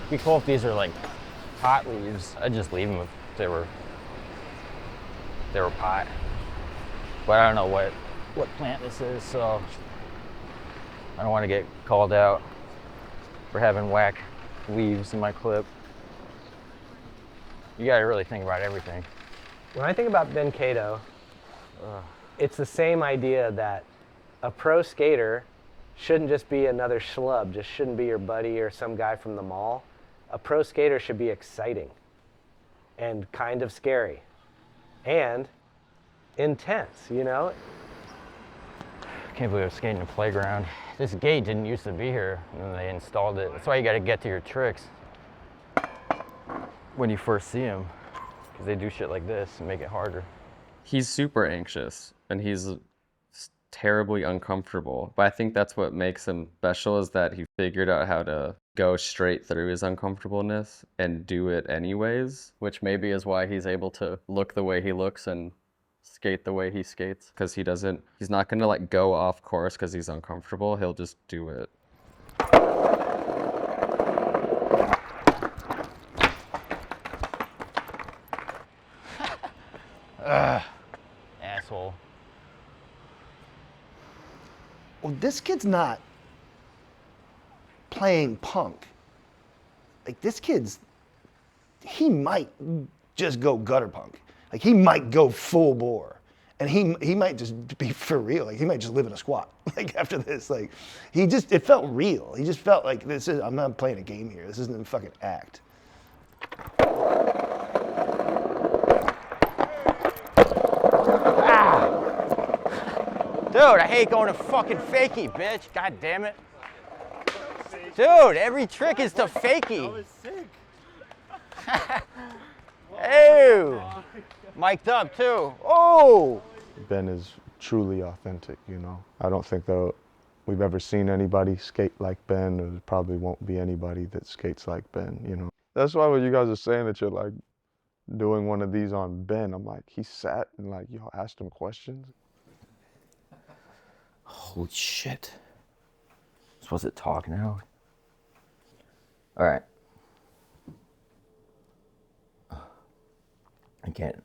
It'd be cool if these are like pot leaves. I'd just leave them if they were pot. But I don't know what plant this is, so I don't want to get called out for having whack leaves in my clip. You gotta really think about everything. When I think about Ben Kadow, it's the same idea that a pro skater shouldn't just be another schlub, just shouldn't be your buddy or some guy from the mall. A pro skater should be exciting and kind of scary and intense, you know? I can't believe I was skating in the playground. This gate didn't used to be here, and then they installed it. That's why you gotta get to your tricks when you first see them, because they do shit like this and make it harder. He's super anxious, and he's terribly uncomfortable. But I think that's what makes him special, is that he figured out how to go straight through his uncomfortableness and do it anyways, which maybe is why he's able to look the way he looks and skate the way he skates, because he's not gonna like go off course because he's uncomfortable. He'll just do it. Asshole. Well, this kid's not playing punk. Like, this kid's, he might just go gutter punk. Like, he might go full bore. And he might just be for real. Like, he might just live in a squat. Like, after this, like, it felt real. He just felt like, I'm not playing a game here. This isn't a fucking act. Dude, I hate going to fucking fakie, bitch. God damn it. Dude, every trick is to fakie. That was sick. Ew. Mic'd up too. Oh. Ben is truly authentic, you know. I don't think that we've ever seen anybody skate like Ben. There probably won't be anybody that skates like Ben, you know. That's why when you guys are saying that you're like doing one of these on Ben, I'm like, he sat and like, y'all asked him questions. Holy shit. I'm supposed to talk now? All right. I can't.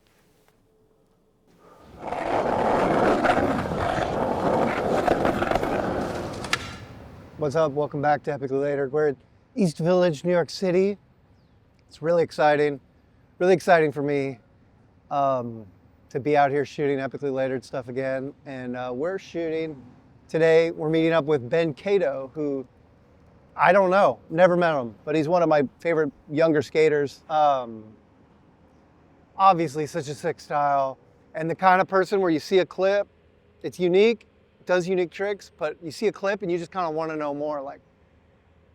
What's up? Welcome back to Epically Later. We're at East Village, New York City. It's really exciting for me to be out here shooting Epically Later stuff again. And we're shooting today. We're meeting up with Ben Kadow, who I don't know, never met him, but he's one of my favorite younger skaters. Obviously, such a sick style, and the kind of person where you see a clip, it's unique, does unique tricks, but you see a clip and you just kind of want to know more. Like,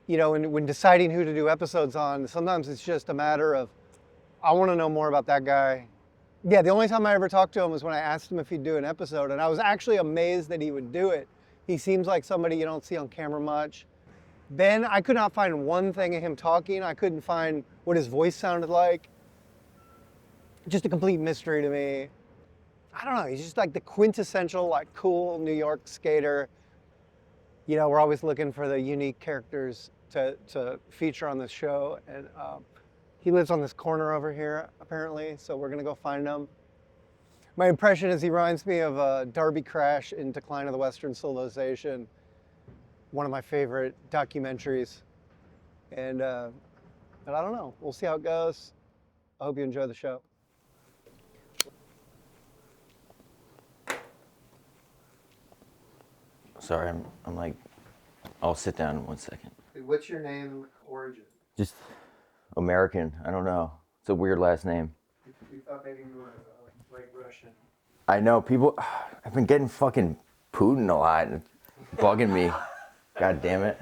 you know, when deciding who to do episodes on, sometimes it's just a matter of, I want to know more about that guy. Yeah, the only time I ever talked to him was when I asked him if he'd do an episode, and I was actually amazed that he would do it. He seems like somebody you don't see on camera much. Ben, I could not find one thing of him talking. I couldn't find what his voice sounded like. Just a complete mystery to me. I don't know, he's just like the quintessential, like, cool New York skater. You know, we're always looking for the unique characters to feature on this show. And he lives on this corner over here, apparently, so we're gonna go find him. My impression is he reminds me of Darby Crash in Decline of the Western Civilization, one of my favorite documentaries. And, but I don't know, we'll see how it goes. I hope you enjoy the show. Sorry, I'm like, I'll sit down in 1 second. What's your name origin? Just American, I don't know. It's a weird last name. We thought maybe you were like Russian. I know, people, I've been getting fucking Putin a lot and it's bugging me. God damn it.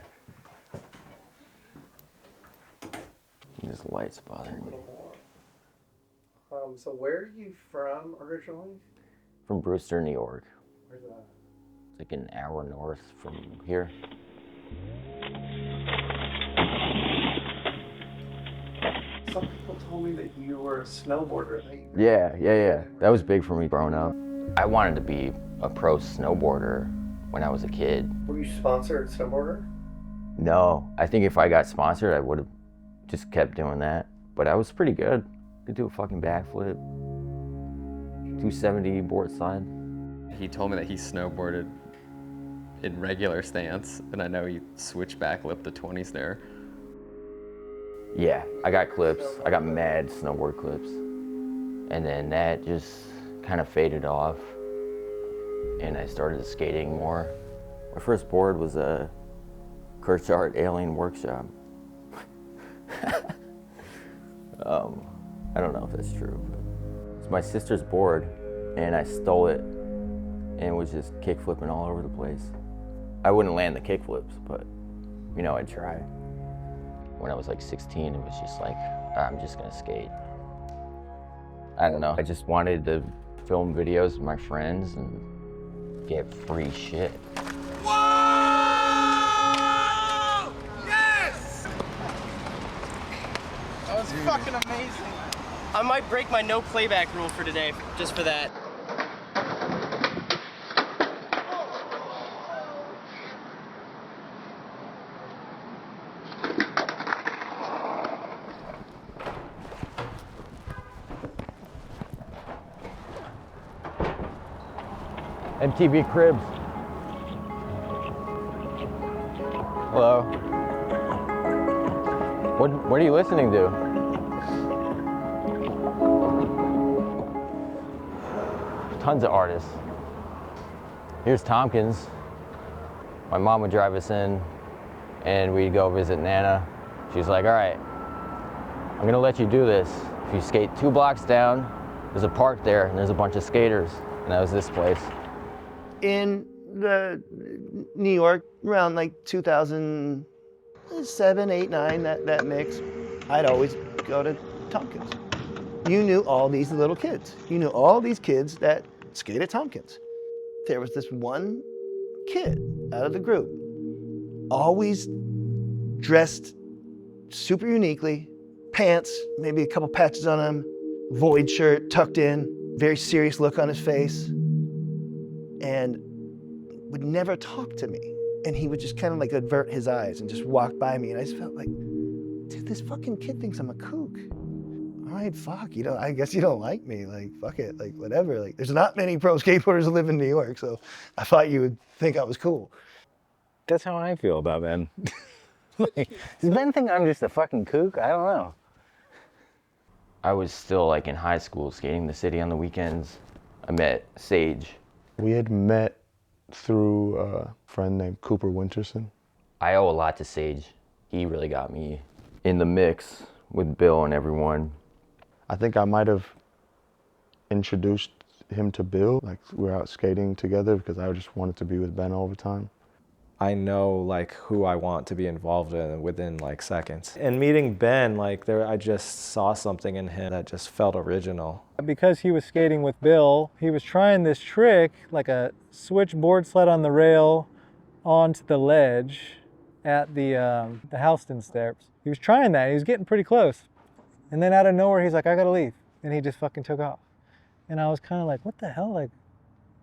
This light's bothering me. So where are you from originally? From Brewster, New York. Where's that? It's like an hour north from here. Some people told me that you were a snowboarder. Yeah. That was big for me growing up. I wanted to be a pro snowboarder when I was a kid. Were you sponsored snowboarder? No, I think if I got sponsored, I would have just kept doing that. But I was pretty good. Could do a fucking backflip, 270 board slide. He told me that he snowboarded in regular stance, and I know he switched back lip to 20s there. Yeah, I got clips. I got mad snowboard clips. And then that just kind of faded off, and I started skating more. My first board was a Kirchart Alien Workshop. I don't know if that's true, but it's my sister's board, and I stole it and was just kick flipping all over the place. I wouldn't land the kick flips, but you know, I'd try. When I was like 16, it was just like, I'm just gonna skate. I don't know, I just wanted to film videos with my friends and get free shit. Whoa! Yes! That was fucking amazing. I might break my no playback rule for today, just for that. MTV Cribs. Hello. What are you listening to? Tons of artists. Here's Tompkins. My mom would drive us in and we'd go visit Nana. She's like, all right, I'm gonna let you do this. If you skate 2 blocks down, there's a park there and there's a bunch of skaters. And that was this place. In the New York, around like 2007, 8, 9, that mix, I'd always go to Tompkins. You knew all these little kids. You knew all these kids that skate at Tompkins. There was this one kid out of the group, always dressed super uniquely, pants, maybe a couple patches on him, void shirt tucked in, very serious look on his face, and would never talk to me. And he would just kind of like avert his eyes and just walk by me. And I just felt like, dude, this fucking kid thinks I'm a kook. All right, fuck, you know, I guess you don't like me. Like, fuck it, like, whatever. Like, there's not many pro skateboarders who live in New York, so I thought you would think I was cool. That's how I feel about Ben. Like, does Ben think I'm just a fucking kook? I don't know. I was still like in high school, skating the city on the weekends. I met Sage. We had met through a friend named Cooper Winterson. I owe a lot to Sage. He really got me in the mix with Bill and everyone. I think I might have introduced him to Bill. Like, we were out skating together because I just wanted to be with Ben all the time. I know like who I want to be involved in within like seconds. And meeting Ben, like I just saw something in him that just felt original. Because he was skating with Bill, he was trying this trick, like a switch board sled on the rail onto the ledge at the Houston steps. He was trying that, he was getting pretty close. And then out of nowhere, he's like, I gotta leave. And he just fucking took off. And I was kind of like, what the hell? Like,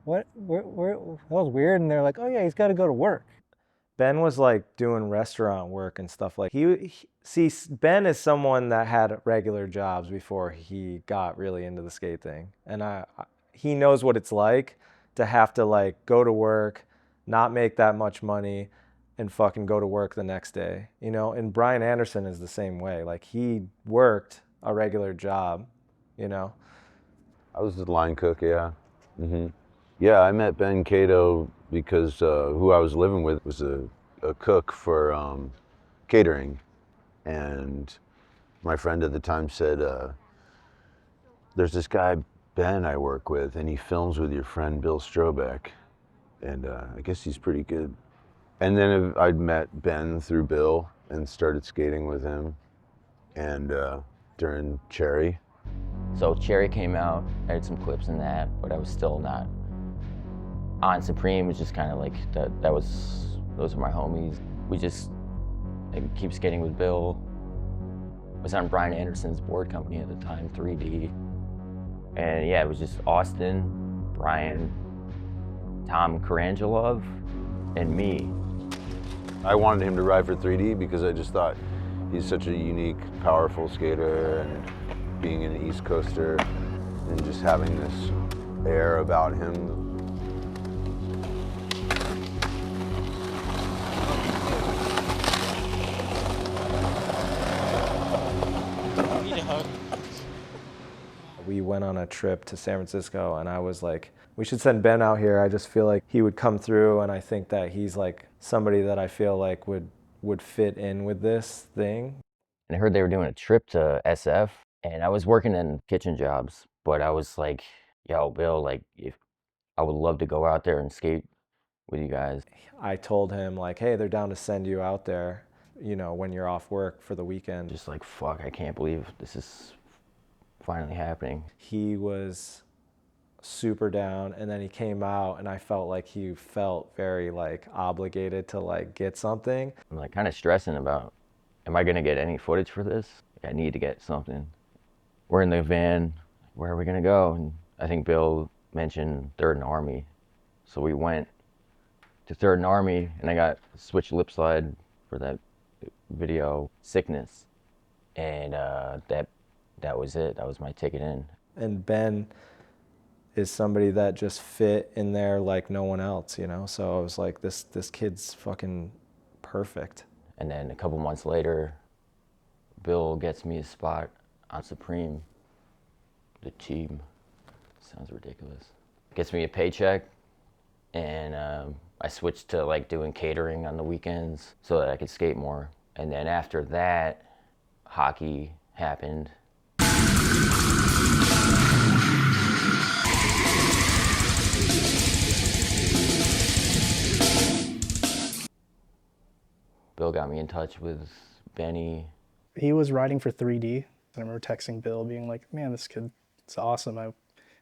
what, where, that was weird. And they're like, oh yeah, he's gotta go to work. Ben was like doing restaurant work and stuff like see, Ben is someone that had regular jobs before he got really into the skate thing. And he knows what it's like to have to like go to work, not make that much money, and fucking go to work the next day, you know? And Brian Anderson is the same way. Like, he worked a regular job, you know? I was the line cook, yeah. Yeah, I met Ben Kadow because who I was living with was a cook for catering. And my friend at the time said, there's this guy, Ben, I work with, and he films with your friend Bill Strobeck. And I guess he's pretty good. And then I'd met Ben through Bill and started skating with him. And during Cherry. So Cherry came out, I had some clips in that, but I was still not on Supreme. It was just kind of like, those are my homies. We just keep skating with Bill. I was on Brian Anderson's board company at the time, 3D. And yeah, it was just Austin, Brian, Tom Karangelov, and me. I wanted him to ride for 3D because I just thought He's such a unique, powerful skater, and being an East Coaster and just having this air about him. We went on a trip to San Francisco and I was like, we should send Ben out here. I just feel like he would come through, and I think that he's like somebody that I feel like would fit in with this thing. And I heard they were doing a trip to SF, and I was working in kitchen jobs, but I was like, yo, Bill, like, if I would love to go out there and skate with you guys. I told him like, hey, they're down to send you out there, you know, when you're off work for the weekend. Just like, fuck, I can't believe this is finally happening. He was super down, and then he came out and I felt like he felt very like obligated to like get something. I'm like kind of stressing about, am I gonna get any footage for this? I need to get something. We're in the van, where are we gonna go? And I think Bill mentioned 3rd and Army. So we went to 3rd and Army, and I got switch lip slide for that video, Sickness. And that was it. That was my ticket in. And Ben is somebody that just fit in there like no one else, you know? So I was like, this kid's fucking perfect. And then a couple months later, Bill gets me a spot on Supreme, the team. Sounds ridiculous. Gets me a paycheck, and I switched to like doing catering on the weekends so that I could skate more. And then after that, hockey happened. Bill got me in touch with Benny. He was writing for 3D. I remember texting Bill being like, man, this kid's awesome. I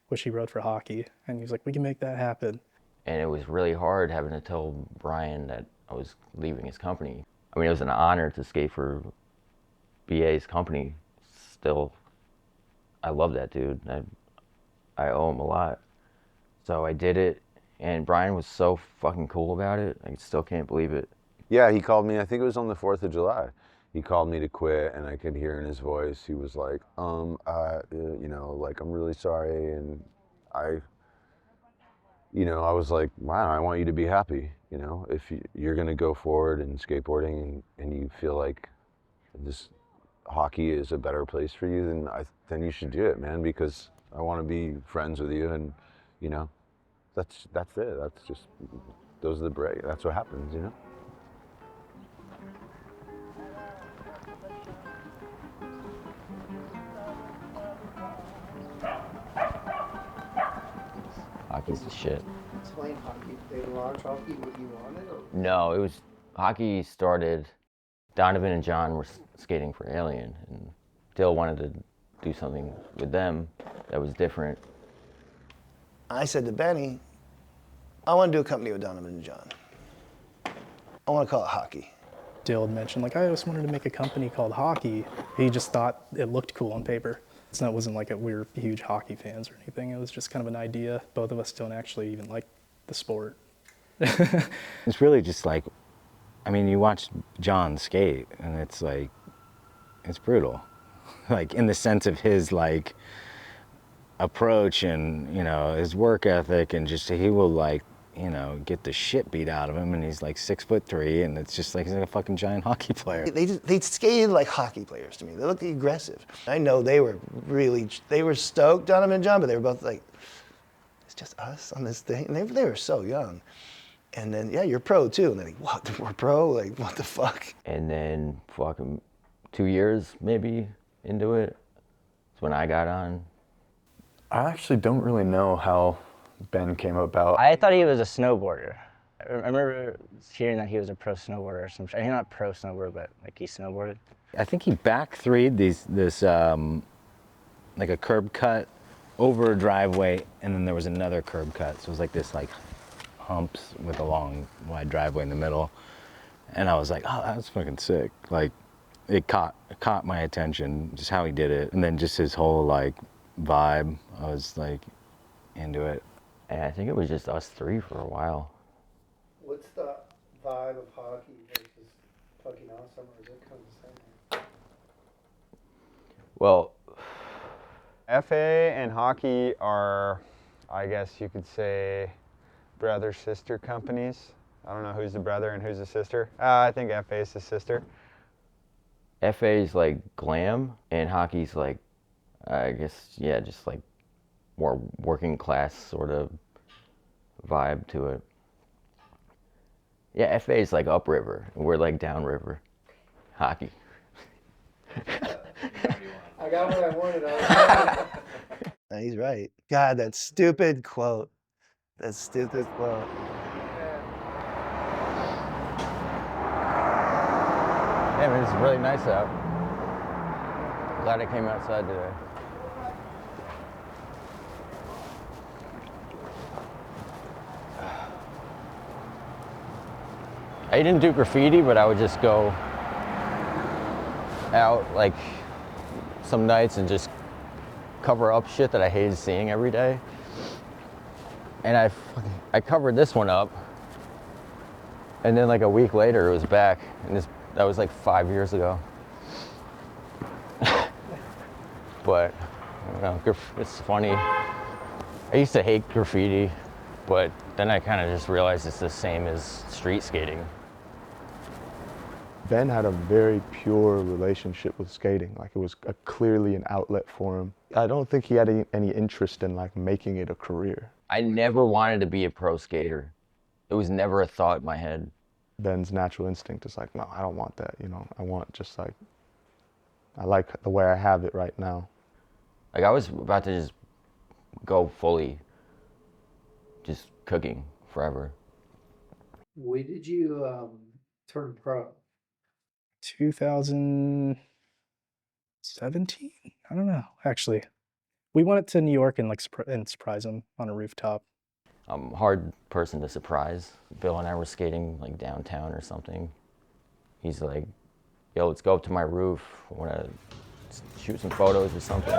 wish he wrote for hockey. And he was like, we can make that happen. And it was really hard having to tell Brian that I was leaving his company. I mean, it was an honor to skate for BA's company. Still, I love that dude. I owe him a lot. So I did it, and Brian was so fucking cool about it. I still can't believe it. Yeah, he called me, I think it was on the 4th of July. He called me to quit, and I could hear in his voice, he was like, you know, like, I'm really sorry, and I was like, wow, I want you to be happy, you know? If you're gonna go forward in skateboarding and you feel like this hockey is a better place for you, then you should do it, man, because I want to be friends with you, and, you know, that's it. That's just, those are the break. That's what happens, you know? Hockey's the shit. Explain hockey. They launch hockey what you wanted? Or? No, it was, hockey started, Donovan and John were skating for Alien, and Dill wanted to do something with them that was different. I said to Benny, I want to do a company with Donovan and John. I want to call it Hockey. Dill had mentioned, like, I always wanted to make a company called Hockey. He just thought it looked cool on paper. So it wasn't like we were huge hockey fans or anything. It was just kind of an idea. Both of us don't actually even like the sport. It's really just like, I mean, you watch John skate, and it's like, it's brutal. Like, in the sense of his, like, approach and, you know, his work ethic, and just, he will, like, you know, get the shit beat out of him, and he's like 6'3", and it's just like he's like a fucking giant hockey player. They skated like hockey players to me. They looked aggressive. I know they were stoked, Donovan and John, but they were both like, it's just us on this thing. And they were so young. And then, yeah, you're pro too. And they're like, what, we're pro? Like, what the fuck? And then fucking 2 years maybe into it, that's when I got on. I actually don't really know how Ben came about. I thought he was a snowboarder. I remember hearing that he was a pro snowboarder or some shit. He's not pro snowboarder, but like he snowboarded. I think he back three'd this like a curb cut over a driveway, and then there was another curb cut. So it was like this like humps with a long wide driveway in the middle. And I was like, oh, that's fucking sick. Like it caught my attention, just how he did it. And then just his whole like vibe, I was like into it. And I think it was just us three for a while. What's the vibe of hockey versus fucking awesome, or is it kind of the same? Well, FA and hockey are, I guess you could say, brother-sister companies. I don't know who's the brother and who's the sister. I think FA is the sister. FA is like glam, and hockey's like, I guess, yeah, just like more working class sort of vibe to it. Yeah, FA is like upriver, and we're like downriver. Hockey. I got what I wanted. He's right. God, that stupid quote. That stupid quote. Yeah, man, it's really nice out. Glad I came outside today. I didn't do graffiti, but I would just go out like some nights and just cover up shit that I hated seeing every day. And I covered this one up, and then like a week later it was back, and that was like 5 years ago. But I don't know, it's funny. I used to hate graffiti, but then I kind of just realized it's the same as street skating. Ben had a very pure relationship with skating. Like, it was clearly an outlet for him. I don't think he had any interest in like making it a career. I never wanted to be a pro skater. It was never a thought in my head. Ben's natural instinct is like, no, I don't want that, you know. I want just like, I like the way I have it right now. Like, I was about to just go fully just cooking forever. When did you turn pro? 2017? I don't know, actually. We went to New York and like surprise him on a rooftop. I'm a hard person to surprise. Bill and I were skating like downtown or something. He's like, yo, let's go up to my roof. I want to shoot some photos or something.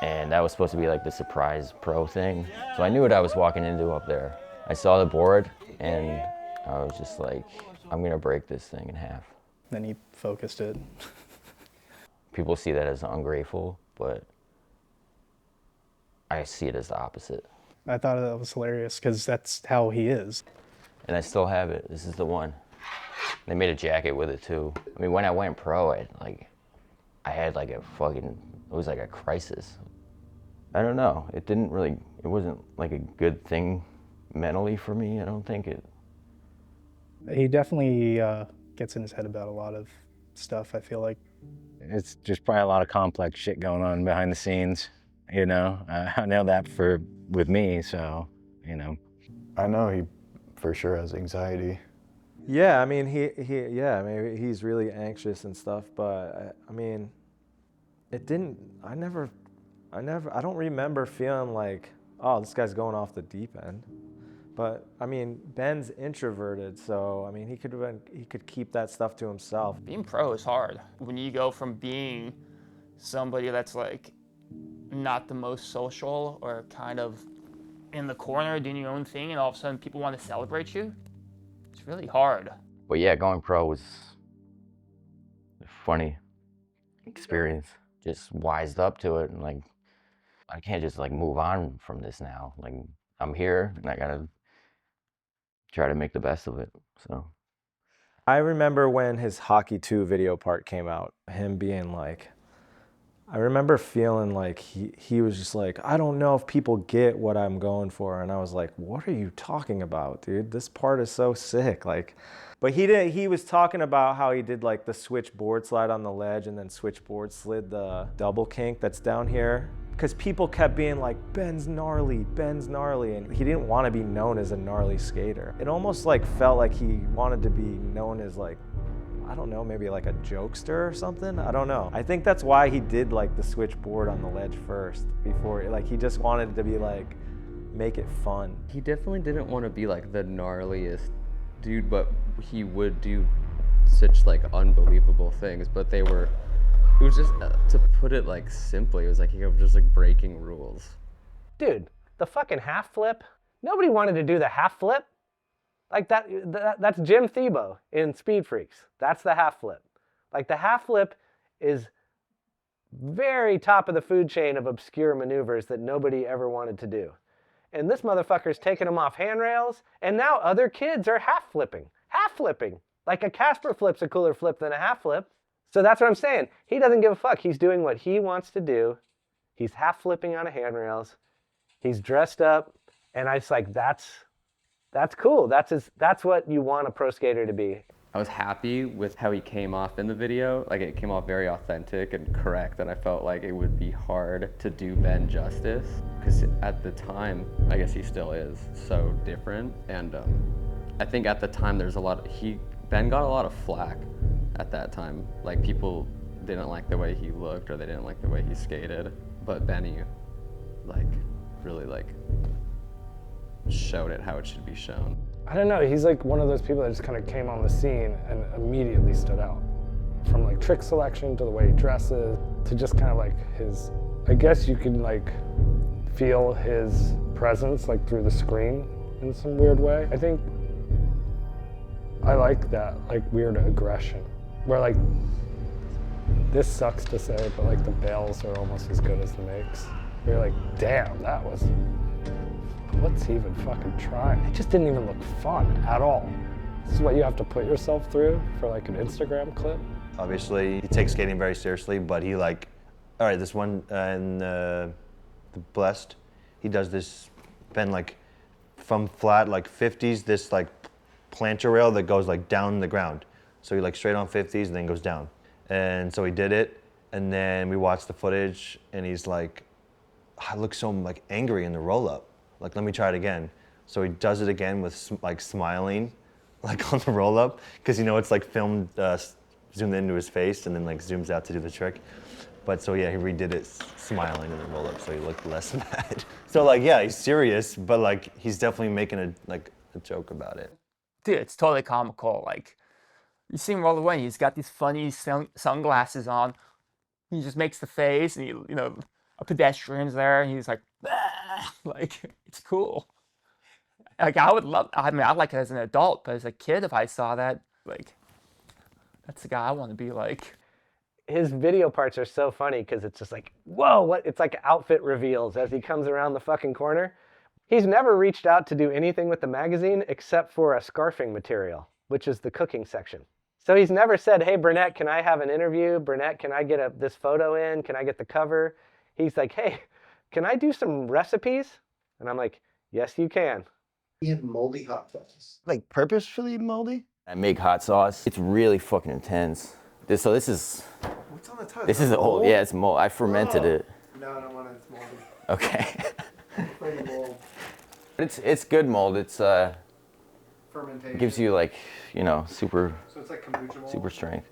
And that was supposed to be like the surprise pro thing. So I knew what I was walking into up there. I saw the board and I was just like, I'm gonna break this thing in half. Then he focused it. People see that as ungrateful, but I see it as the opposite. I thought that was hilarious because that's how he is. And I still have it. This is the one. They made a jacket with it too. I mean, when I went pro, I had like a fucking, it was like a crisis. I don't know. It wasn't like a good thing mentally for me. I don't think it. He definitely gets in his head about a lot of stuff, I feel like. It's just probably a lot of complex shit going on behind the scenes, you know. I know that with me, so, you know. I know he for sure has anxiety. Yeah, I mean, maybe he's really anxious and stuff, but I mean, I don't remember feeling like, oh, this guy's going off the deep end. But I mean, Ben's introverted, so I mean, he could keep that stuff to himself. Being pro is hard. When you go from being somebody that's like not the most social or kind of in the corner doing your own thing, and all of a sudden people want to celebrate you, it's really hard. But yeah, going pro was a funny experience. Just wised up to it, and like, I can't just like move on from this now. Like, I'm here and I gotta try to make the best of it, so. I remember when his Hockey 2 video part came out, him being like, I remember feeling like he was just like, I don't know if people get what I'm going for. And I was like, what are you talking about, dude? This part is so sick. Like, but he was talking about how he did like the switchboard slide on the ledge and then switchboard slid the double kink that's down here. Because people kept being like, Ben's gnarly, and he didn't want to be known as a gnarly skater. It almost like felt like he wanted to be known as like, I don't know, maybe like a jokester or something. I don't know. I think that's why he did like the switchboard on the ledge first before, like he just wanted to be like, make it fun. He definitely didn't want to be like the gnarliest dude, but he would do such like unbelievable things, but it was just, to put it like simply, it was like he was just like breaking rules. Dude, the fucking half flip, nobody wanted to do the half flip. Like that's Jim Thiebaud in Speed Freaks. That's the half flip. Like the half flip is very top of the food chain of obscure maneuvers that nobody ever wanted to do. And this motherfucker's taking them off handrails, and now other kids are half flipping. Half flipping. Like a Casper flip's a cooler flip than a half flip. So that's what I'm saying. He doesn't give a fuck. He's doing what he wants to do. He's half flipping on a handrails. He's dressed up, and I was like, that's cool. That's what you want a pro skater to be. I was happy with how he came off in the video. Like, it came off very authentic and correct, and I felt like it would be hard to do Ben justice, because at the time, I guess he still is, so different. And I think at the time there's a lot, Ben got a lot of flack at that time. Like, people didn't like the way he looked, or they didn't like the way he skated. But Benny, like, really, like, showed it how it should be shown. I don't know, he's like one of those people that just kind of came on the scene and immediately stood out. From like trick selection to the way he dresses, to just kind of like his, I guess you could like feel his presence like through the screen in some weird way. I think I like that like weird aggression, where like, this sucks to say, but like the bails are almost as good as the makes. You're like, damn, that was, what's he even fucking trying? It just didn't even look fun at all. This is what you have to put yourself through for like an Instagram clip. Obviously, he takes skating very seriously, but he like, all right, this one in the Blessed, he does this, Ben, like from flat, like 50s, this like planter rail that goes like down the ground. So he like straight on 50s and then goes down. And so he did it, and then we watched the footage, and he's like, I look so like angry in the roll-up. Like, let me try it again. So he does it again with like smiling, like on the roll-up, because it's like filmed, zoomed into his face, and then like zooms out to do the trick. But so yeah, he redid it smiling in the roll-up, so he looked less mad. So like, yeah, he's serious, but like he's definitely making a joke about it. Dude, it's totally comical. Like, you see him roll away, he's got these funny sunglasses on. He just makes the face, and a pedestrian's there, and he's like, ah! Like, it's cool. Like, I like it as an adult, but as a kid, if I saw that, like, that's the guy I want to be like. His video parts are so funny because it's just like, whoa, what? It's like outfit reveals as he comes around the fucking corner. He's never reached out to do anything with the magazine except for a scarfing material, which is the cooking section. So he's never said, hey, Burnett, can I have an interview? Burnett, can I get this photo in? Can I get the cover? He's like, hey, can I do some recipes? And I'm like, yes, you can. He had moldy hot sauce. Like purposefully moldy? I make hot sauce. It's really fucking intense. This is. What's on the top? This is old. Yeah, it's mold. I fermented it. No, I don't want it. It's moldy. Okay. Pretty mold. It's good mold. It's Fermentation. It gives you like, super. So it's like kombucha mold? Super strength.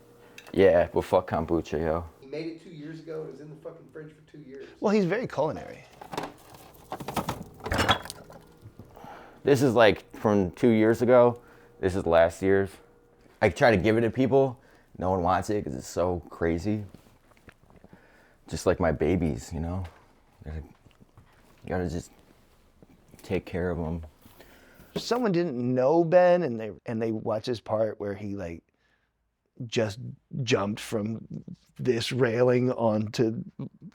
Yeah, well, fuck kombucha, yo. He made it 2 years ago. It was in the fucking fridge for 2 years. Well, he's very culinary. This is like from 2 years ago. This is last year's. I try to give it to people. No one wants it because it's so crazy. Just like my babies, You gotta just take care of them. If someone didn't know Ben and they watch this part where he like just jumped from this railing onto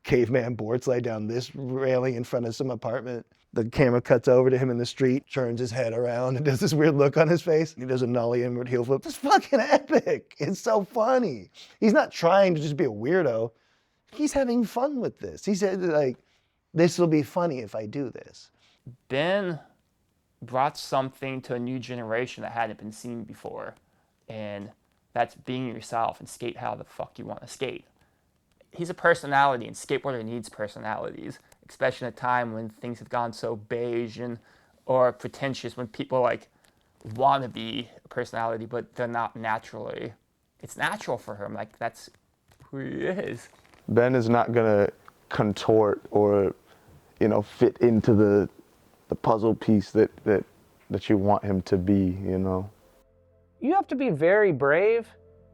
caveman board slide down this railing in front of some apartment. The camera cuts over to him in the street, turns his head around, and does this weird look on his face. He does a nollie inward heel flip. It's fucking epic. It's so funny. He's not trying to just be a weirdo. He's having fun with this. He said, like, this will be funny if I do this. Ben brought something to a new generation that hadn't been seen before. And that's being yourself and skate how the fuck you want to skate. He's a personality, and skateboarder needs personalities, especially in a time when things have gone so beige or pretentious, when people like want to be a personality, but they're not naturally. It's natural for him. Like, that's who he is. Ben is not gonna contort or, fit into the puzzle piece that you want him to be, You have to be very brave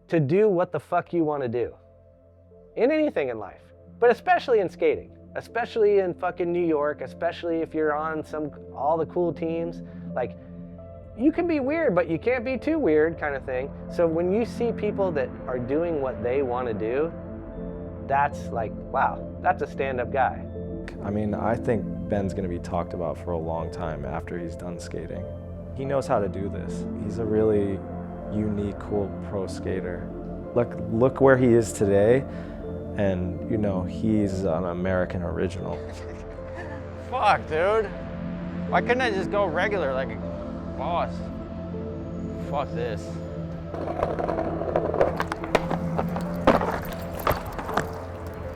to do what the fuck you want to do. In anything in life, but especially in skating. Especially in fucking New York, especially if you're on all the cool teams. Like, you can be weird, but you can't be too weird kind of thing. So when you see people that are doing what they want to do, that's like, wow, that's a stand-up guy. I mean, I think Ben's gonna be talked about for a long time after he's done skating. He knows how to do this. He's a really unique, cool pro skater. Look where he is today, and you know, he's an American original. Fuck, dude. Why couldn't I just go regular like a boss? Fuck this.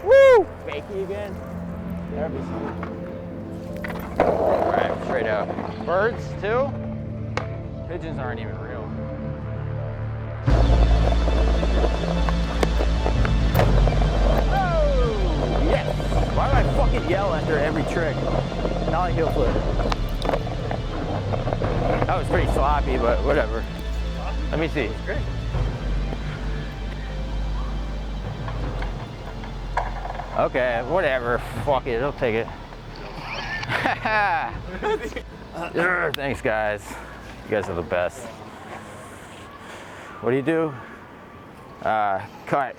Woo! Fakey again? That'd be something. Alright, straight out. Birds, too? Pigeons aren't even real. Oh, yes! Why do I fucking yell after every trick? Nollie heel flip. That was pretty sloppy, but whatever. Let me see. Great. Okay, whatever. Fuck it, I'll take it. Thanks, guys. You guys are the best. What do you do? Cut.